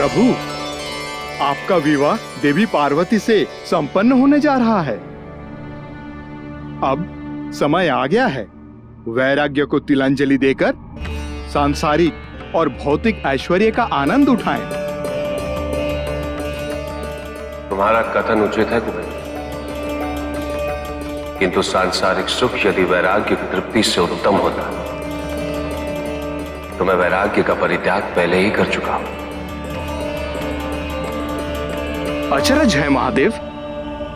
प्रभु, आपका विवाह देवी पार्वती से संपन्न होने जा रहा है। अब समय आ गया है, वैराग्य को तिलांजलि देकर सांसारिक और भौतिक ऐश्वर्य का आनंद उठाएं। तुम्हारा कथन उचित है कुबेर, किंतु सांसारिक सुख यदि वैराग्य की तृप्ति से उत्तम होता तो मैं वैराग्य का परित्याग पहले ही कर चुका हूं। अचरज है महादेव,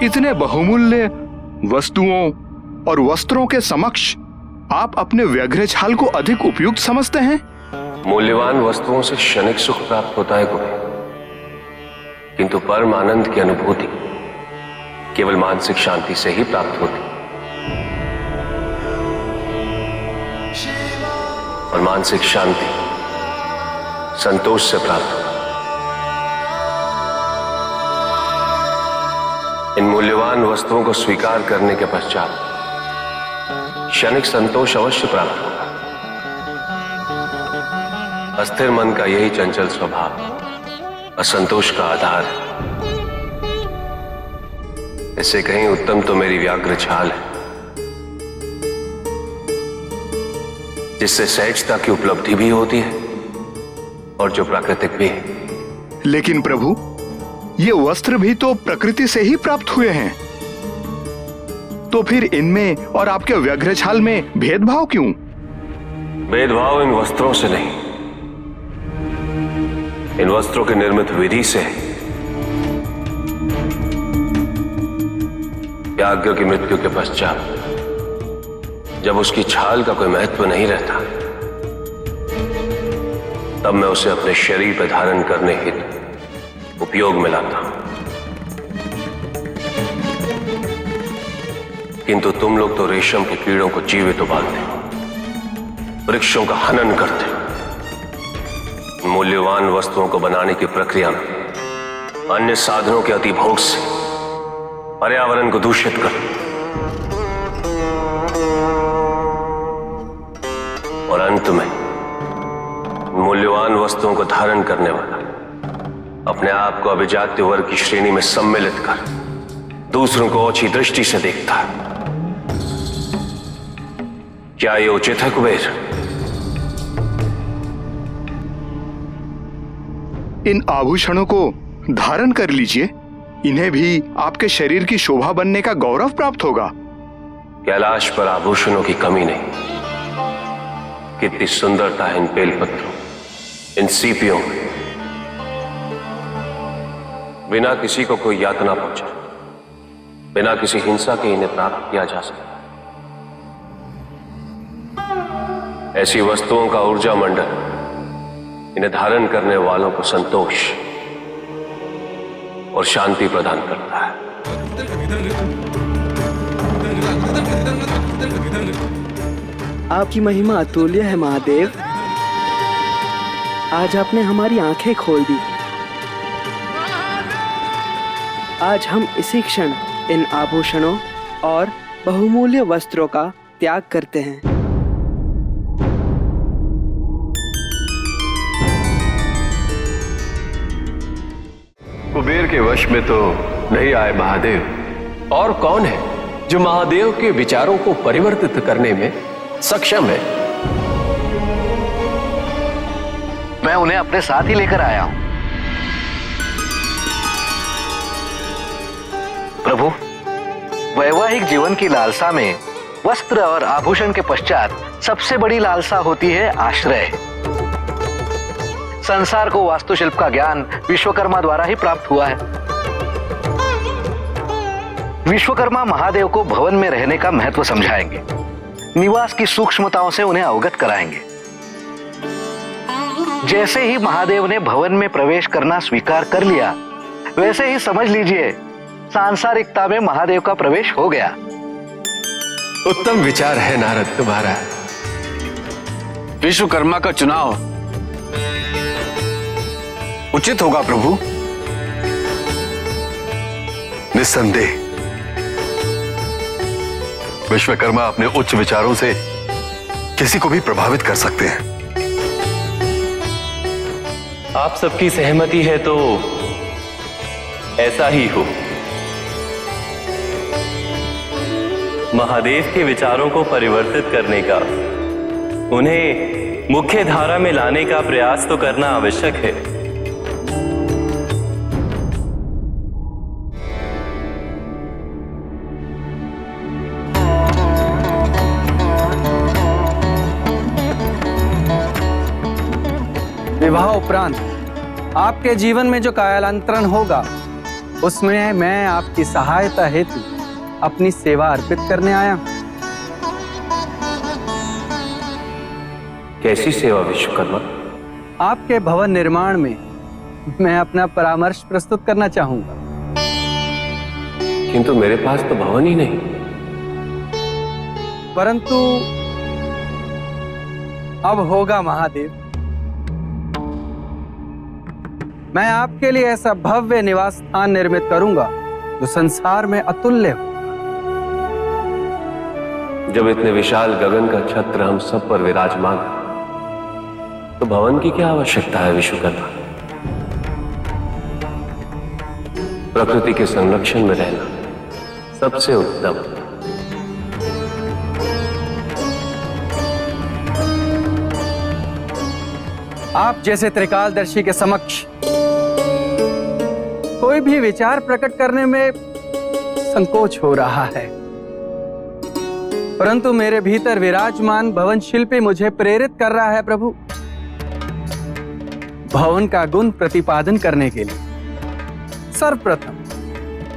इतने बहुमूल्य वस्तुओं और वस्त्रों के समक्ष आप अपने व्यग्र छाल को अधिक उपयुक्त समझते हैं। मूल्यवान वस्तुओं से क्षणिक सुख प्राप्त होता है कुबेर, किंतु परम आनंद की अनुभूति केवल मानसिक शांति से ही प्राप्त होती, और मानसिक शांति संतोष से प्राप्त होती। इन मूल्यवान वस्तुओं को स्वीकार करने के पश्चात क्षणिक संतोष अवश्य प्राप्त होगा। अस्थिर मन का यही चंचल स्वभाव असंतोष का आधार है। इससे कहीं उत्तम तो मेरी व्याघ्र छाल है, जिससे सहजता की उपलब्धि भी होती है और जो प्राकृतिक भी है। लेकिन प्रभु, ये वस्त्र भी तो प्रकृति से ही प्राप्त हुए हैं, तो फिर इनमें और आपके व्यग्र छाल में भेदभाव क्यों? भेदभाव इन वस्त्रों से नहीं, इन वस्त्रों की निर्मित विधि से है। व्याघ्र की मृत्यु के पश्चात जब उसकी छाल का कोई महत्व नहीं रहता, तब मैं उसे अपने शरीर पर धारण करने हेतु उपयोग में लाता हूं। किंतु तुम लोग तो रेशम के कीड़ों को जीवित उबालते हो, वृक्षों का हनन करते हो, मूल्यवान वस्तुओं को बनाने की प्रक्रिया में अन्य साधनों के अतिभोग से पर्यावरण को दूषित करते और अंत में मूल्यवान वस्तुओं को धारण करने वाला अपने आप को अभिजात्य वर्ग की श्रेणी में सम्मिलित कर दूसरों को ओछी दृष्टि से देखता है। क्या यह उचित है कुबेर? इन आभूषणों को धारण कर लीजिए, इन्हें भी आपके शरीर की शोभा बनने का गौरव प्राप्त होगा। कैलाश पर आभूषणों की कमी नहीं। कितनी सुंदरता है इन बेलपत्रों, इन सीपियों में। बिना किसी को कोई यातना पहुंचे, बिना किसी हिंसा के इन्हें प्राप्त किया जा सकता है। ऐसी वस्तुओं का ऊर्जा मंडल इन्हें धारण करने वालों को संतोष और शांति प्रदान करता है। आपकी महिमा अतुल्य है महादेव। आज आपने हमारी आंखें खोल दी। आज हम इसी क्षण इन आभूषणों और बहुमूल्य वस्त्रों का त्याग करते हैं। कुबेर के वश में तो नहीं आए महादेव। और कौन है जो महादेव के विचारों को परिवर्तित करने में सक्षम है? मैं उन्हें अपने साथ ही लेकर आया हूं। प्रभु, वैवाहिक जीवन की लालसा में वस्त्र और आभूषण के पश्चात सबसे बड़ी लालसा होती है आश्रय। संसार को वास्तुशिल्प का ज्ञान विश्वकर्मा द्वारा ही प्राप्त हुआ है। विश्वकर्मा महादेव को भवन में रहने का महत्व समझाएंगे, निवास की सूक्ष्मताओं से उन्हें अवगत कराएंगे। जैसे ही महादेव ने भवन में प्रवेश करना स्वीकार कर लिया, वैसे ही समझ लीजिए सांसारिकता में महादेव का प्रवेश हो गया। उत्तम विचार है नारद तुम्हारा। विश्वकर्मा का चुनाव उचित होगा प्रभु। निस्संदेह विश्वकर्मा अपने उच्च विचारों से किसी को भी प्रभावित कर सकते हैं। आप सबकी सहमति है तो ऐसा ही हो। महादेव के विचारों को परिवर्तित करने का, उन्हें मुख्य धारा में लाने का प्रयास तो करना आवश्यक है। विवाह उपरांत आपके जीवन में जो कालांतरण होगा, उसमें मैं आपकी सहायता हेतु अपनी सेवा अर्पित करने आया हूं। कैसी सेवा विश्वकर्मा? आपके भवन निर्माण में मैं अपना परामर्श प्रस्तुत करना चाहूंगा। किंतु मेरे पास तो भवन ही नहीं। परंतु अब होगा महादेव। मैं आपके लिए ऐसा भव्य निवास स्थान निर्मित करूंगा जो संसार में अतुल्य हो। जब इतने विशाल गगन का छत्र हम सब पर विराजमान है, तो भवन की क्या आवश्यकता है विश्वकर्मा? प्रकृति के संरक्षण में रहना सबसे उत्तम। आप जैसे त्रिकालदर्शी के समक्ष कोई भी विचार प्रकट करने में संकोच हो रहा है, परंतु मेरे भीतर विराजमान भवन शिल्पी मुझे प्रेरित कर रहा है प्रभु। भवन का गुण प्रतिपादन करने के लिए सर्वप्रथम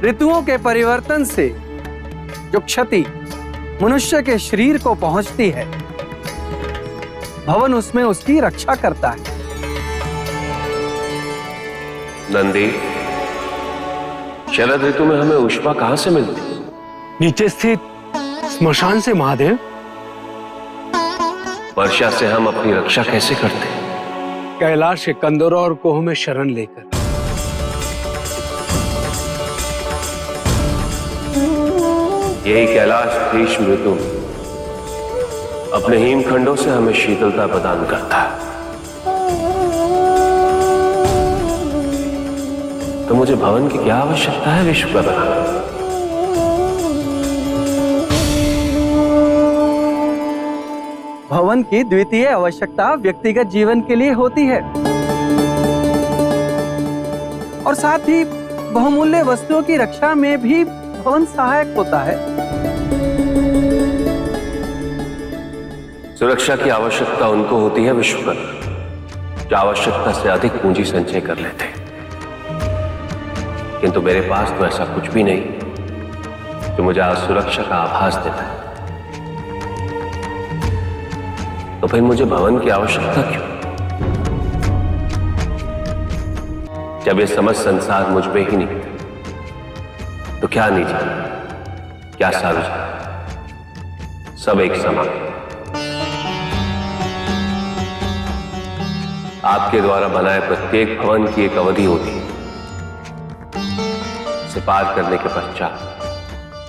ऋतुओं के परिवर्तन से जो क्षति मनुष्य के शरीर को पहुंचती है, भवन उसमें उसकी रक्षा करता है। नंदी, शरद ऋतु में हमें ऊष्मा कहां से मिलती? नीचे स्थित स्मशान से महादेव। वर्षा से हम अपनी रक्षा कैसे करते? कैलाश के कंदरों और कोह में शरण लेकर। यही कैलाश ग्रीष्म ऋतु अपने हिमखंडों से हमें शीतलता प्रदान करता है। तो मुझे भवन की क्या आवश्यकता है विश्वकर्मा? भवन की द्वितीय आवश्यकता व्यक्तिगत जीवन के लिए होती है और साथ ही बहुमूल्य वस्तुओं की रक्षा में भी भवन सहायक होता है। सुरक्षा की आवश्यकता उनको होती है विश्वकर्मा जो आवश्यकता से अधिक पूंजी संचय कर लेते हैं, किंतु मेरे पास तो ऐसा कुछ भी नहीं जो मुझे असुरक्षा का आभास देता है। तो फिर मुझे भवन की आवश्यकता क्यों? जब ये समस्त संसार मुझ में ही नहीं, तो क्या निजी, क्या सार्वजनिक, सब एक समान। आपके द्वारा बनाए प्रत्येक भवन की एक अवधि होती है। इसे पार करने के पश्चात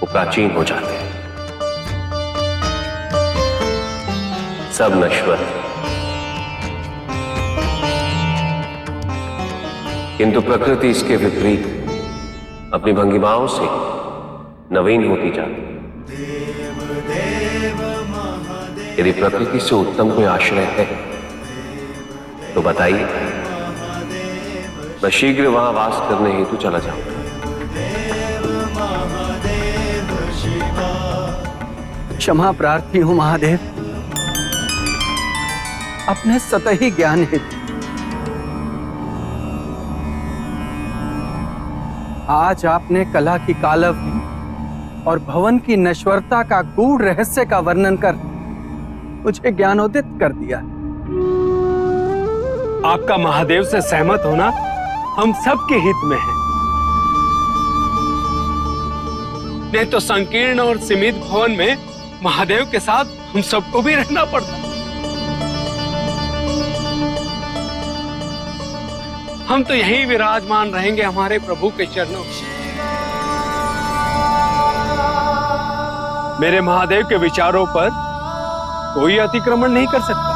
वो प्राचीन हो जाते हैं, सब नश्वर। किंतु प्रकृति इसके विपरीत अपनी भंगिमाओं से नवीन होती जाती है। यदि प्रकृति से उत्तम कोई आश्रय है तो बताइए, मैं शीघ्र वहां वास करने हेतु चला जाऊंगा। क्षमा प्रार्थी हूं महादेव, अपने सतही ज्ञान हेतु। आज आपने कला की कालवनी और भवन की नश्वरता का गूढ़ रहस्य का वर्णन कर मुझे ज्ञानोदित कर दिया। आपका महादेव से सहमत होना हम सबके हित में है। नहीं तो संकीर्ण और सीमित भवन में महादेव के साथ हम सबको भी रहना पड़ता। हम तो यहीं विराजमान रहेंगे हमारे प्रभु के चरणों में। मेरे महादेव के विचारों पर कोई अतिक्रमण नहीं कर सकता।